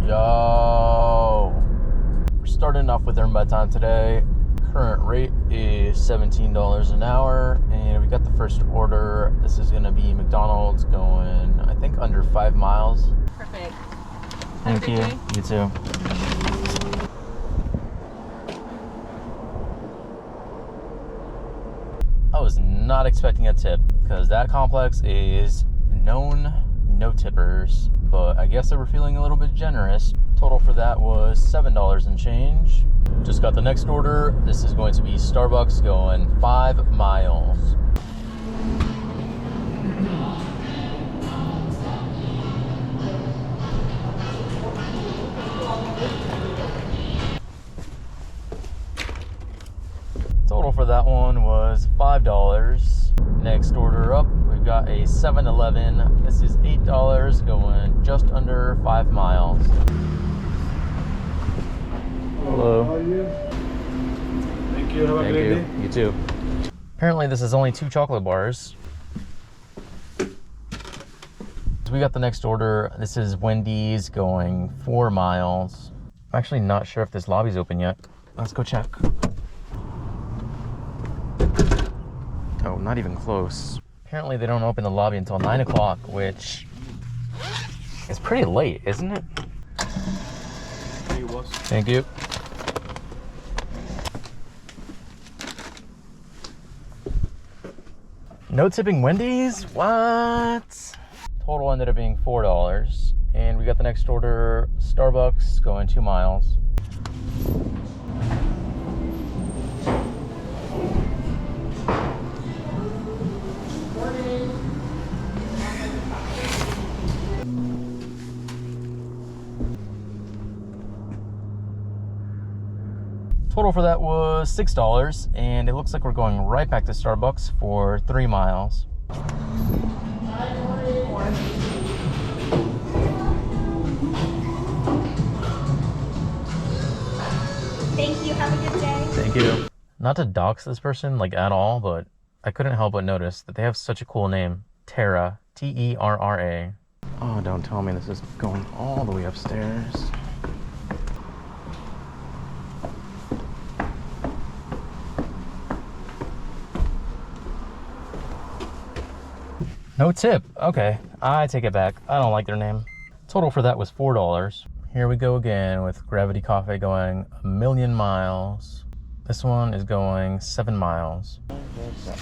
Yo, we're starting off with earn by time today. Current rate is $17 an hour, and we got the first order. This is gonna be McDonald's, going I think under 5 miles. Perfect. Thank you. You too. I was not expecting a tip because that complex is known no tippers, but I guess they were feeling a little bit generous. Total for that was $7 and change. Just got the next order. This is going to be Starbucks, going 5 miles. Total for that one was $5. Next order up, we've got a 7-Eleven. This is $8, going just under 5 miles. Hello. How are you? Thank you. Have a great day. You too. Apparently this is only 2 chocolate bars. So we got the next order. This is Wendy's, going 4 miles. I'm actually not sure if this lobby's open yet. Let's go check. Oh, not even close. Apparently they don't open the lobby until 9 o'clock, which is pretty late, isn't it? Thank you. No tipping Wendy's? What? Total ended up being $4. And we got the next order, Starbucks, going 2 miles. Total for that was $6, and it looks like we're going right back to Starbucks for 3 miles. Thank you. Have a good day. Thank you. Not to dox this person, like, at all, but I couldn't help but notice that they have such a cool name. Terra. T-E-R-R-A. Oh, don't tell me this is going all the way upstairs. No tip. Okay, I take it back. I don't like their name. Total for that was $4. Here we go again with Gravity Coffee, going 1,000,000 miles. This one is going 7 miles.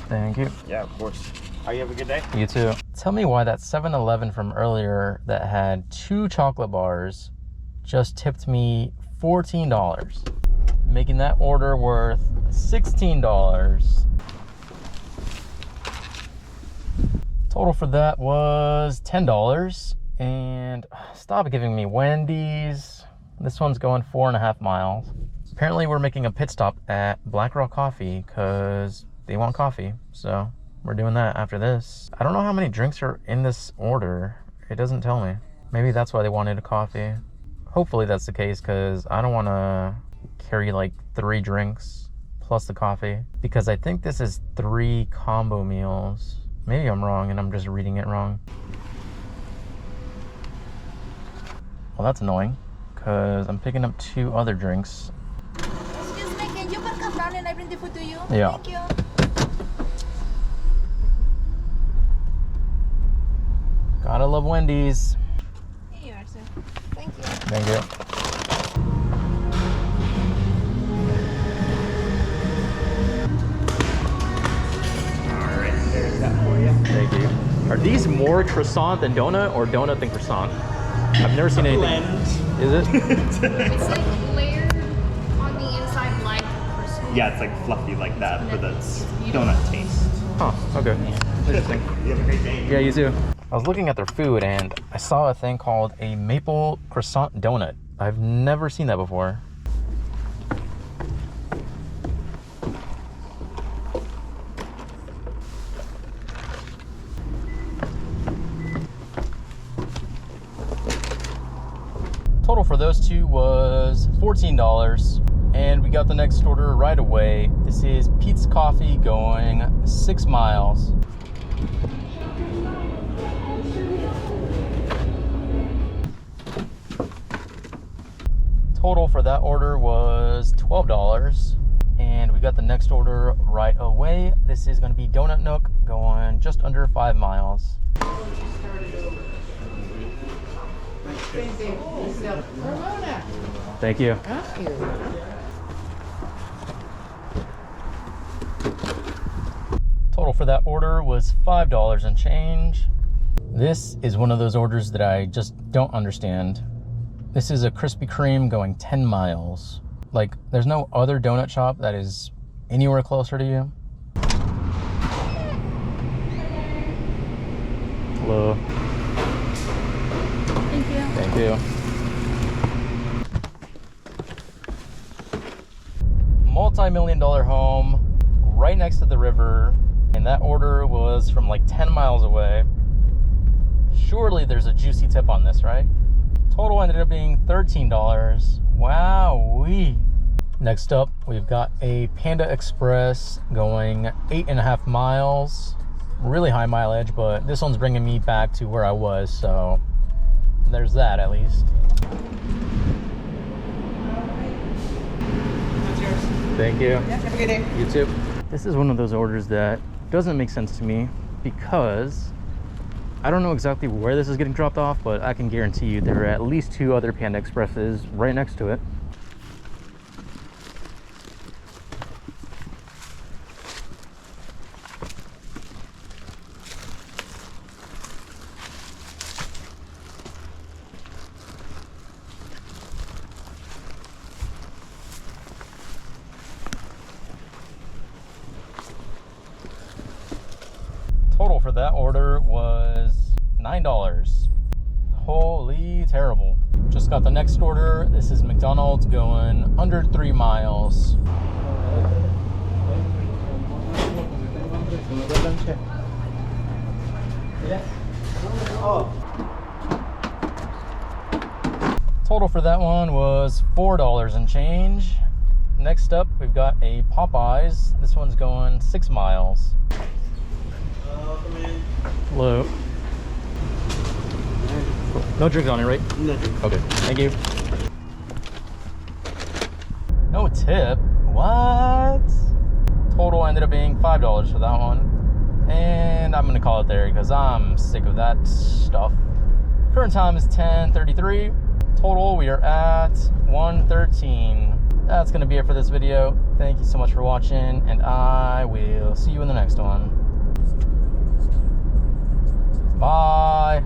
Thank you. Yeah, of course. You have a good day. You too. Tell me why that 7-Eleven from earlier that had 2 chocolate bars just tipped me $14, making that order worth $16. Total for that was $10. And stop giving me Wendy's. This one's going 4.5 miles. Apparently we're making a pit stop at Black Rock Coffee because they want coffee. So we're doing that after this. I don't know how many drinks are in this order. It doesn't tell me. Maybe that's why they wanted a coffee. Hopefully that's the case, because I don't want to carry like 3 drinks plus the coffee, because I think this is 3 combo meals. Maybe I'm wrong and I'm just reading it wrong. Well, that's annoying, because I'm picking up 2 other drinks. Excuse me, can you come down and I bring the food to you? Yeah. Thank you. Gotta love Wendy's. Here you are, sir. Thank you. Thank you. There's that for you. Thank you. Are these more croissant than donut, or donut than croissant? I've never seen anything. Blend. Is it? It's like layered on the inside like croissant. Yeah, it's like fluffy like that for the donut taste. Huh, okay. Interesting. You have a great day. Yeah, you too. I was looking at their food and I saw a thing called a maple croissant donut. I've never seen that before. Total for those 2 was $14, and we got the next order right away. This is Pete's Coffee, going 6 miles. Total for that order was $12. And we got the next order right away. This is going to be Donut Nook, going just under 5 miles. Thank you. Total for that order was $5 and change. This is one of those orders that I just don't understand. This is a Krispy Kreme going 10 miles. Like, there's no other donut shop that is anywhere closer to you. Hello. Thank you. Thank you. Multi-million-dollar home right next to the river, and that order was from like 10 miles away. Surely there's a juicy tip on this, right? Total ended up being $13. Wowee. Next up, we've got a Panda Express going 8.5 miles. Really high mileage, but this one's bringing me back to where I was, so there's that at least. That's yours. Thank you. Yeah, have a good day. You too. This is one of those orders that doesn't make sense to me because I don't know exactly where this is getting dropped off, but I can guarantee you there are at least 2 other Panda Expresses right next to it. Total for that order was $9. Holy terrible. Just got the next order. This is McDonald's going under 3 miles. Total for that one was $4 and change. Next up, we've got a Popeyes. This one's going 6 miles. Hello. Cool. No drinks on it, right? No drink. Okay, thank you. No tip? What? Total ended up being $5 for that one. And I'm gonna call it there because I'm sick of that stuff. Current time is 10:33. Total, we are at 113. That's gonna be it for this video. Thank you so much for watching, and I will see you in the next one. Bye.